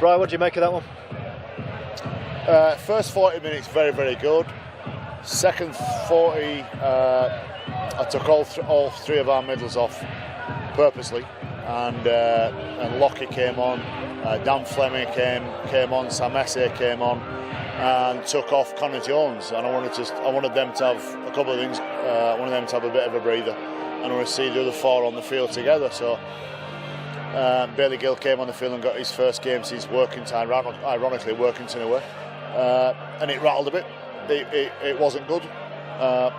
Brian, what do you make of that one? First 40 minutes, very, very good. Second 40, I took all three of our middles off purposely, and Lockie came on, Dan Fleming came on, Sam Esse came on, and took off Connor Jones. And I wanted them to have a couple of things. I wanted them to have a bit of a breather, and I want to see the other four on the field together. So Bailey Gill came on the field and got his first game since Workington, ironically Workington away, and it rattled a bit. It wasn't good, but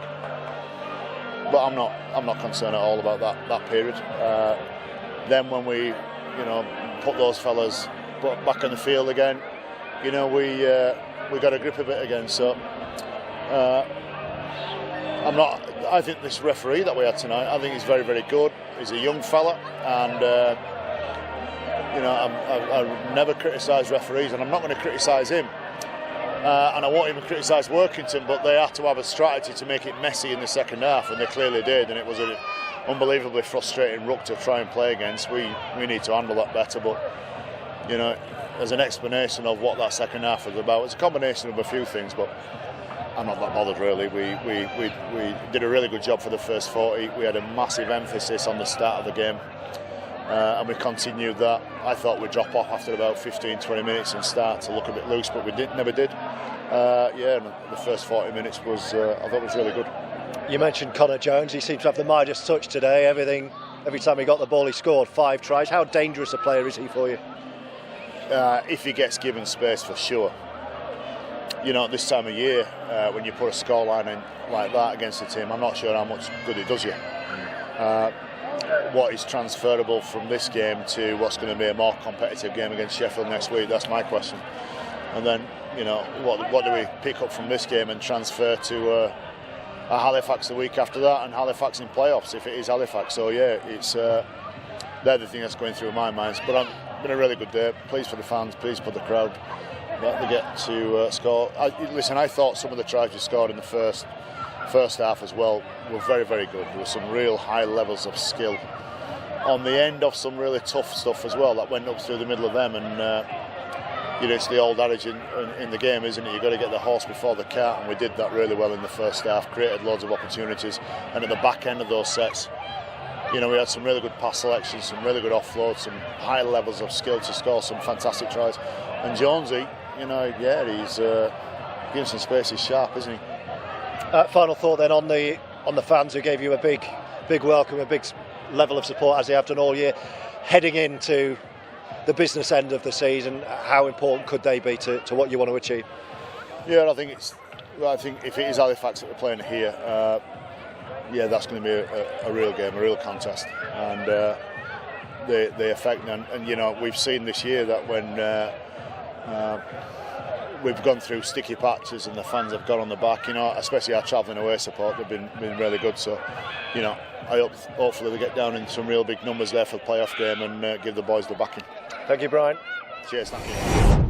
I'm not concerned at all about that period. Then when we, put those fellas back on the field again, we got a grip of it again. So I think this referee that we had tonight, I think he's very, very good. He's a young fella, and I've never criticised referees, and I'm not going to criticise him. And I won't even criticise Workington, but they had to have a strategy to make it messy in the second half, and they clearly did, and it was an unbelievably frustrating ruck to try and play against. We need to handle that better, but as an explanation of what that second half was about, it's a combination of a few things, but I'm not that bothered really. We did a really good job for the first 40. We had a massive emphasis on the start of the game, and we continued that. I thought we'd drop off after about 15-20 minutes and start to look a bit loose, but we never did. The first 40 minutes was I thought was really good. You mentioned Connor Jones. He seemed to have the Midas touch today. Every time he got the ball, he scored 5 tries. How dangerous a player is he for you? If he gets given space, for sure. At this time of year, when you put a scoreline in like that against the team, I'm not sure how much good it does you. What is transferable from this game to what's going to be a more competitive game against Sheffield next week? That's my question. And then, what do we pick up from this game and transfer to a Halifax the week after that, and Halifax in playoffs if it is Halifax? So yeah, it's they're the thing that's going through my mind. But it's been a really good day. Pleased for the fans, pleased for the crowd that they get to score. I thought some of the tries we scored in the first half as well were very, very good. There were some real high levels of skill on the end of some really tough stuff as well that went up through the middle of them, and it's the old adage in the game, isn't it? You've got to get the horse before the cart, and we did that really well in the first half, created loads of opportunities, and at the back end of those sets, we had some really good pass selections, some really good offloads, some high levels of skill to score some fantastic tries. And Jonesy, he's giving some space. He's sharp, isn't he? Final thought then on the fans who gave you a big welcome, a big level of support as they have done all year, heading into the business end of the season. How important could they be to what you want to achieve? Yeah, I think if it is Halifax that we're playing here, that's going to be a real game, a real contest, and they affect. And we've seen this year that when we've gone through sticky patches and the fans have got on the back, especially our travelling away support, they've been really good. So, I hope hopefully we get down in some real big numbers there for the playoff game and give the boys the backing. Thank you, Brian. Cheers, thank you.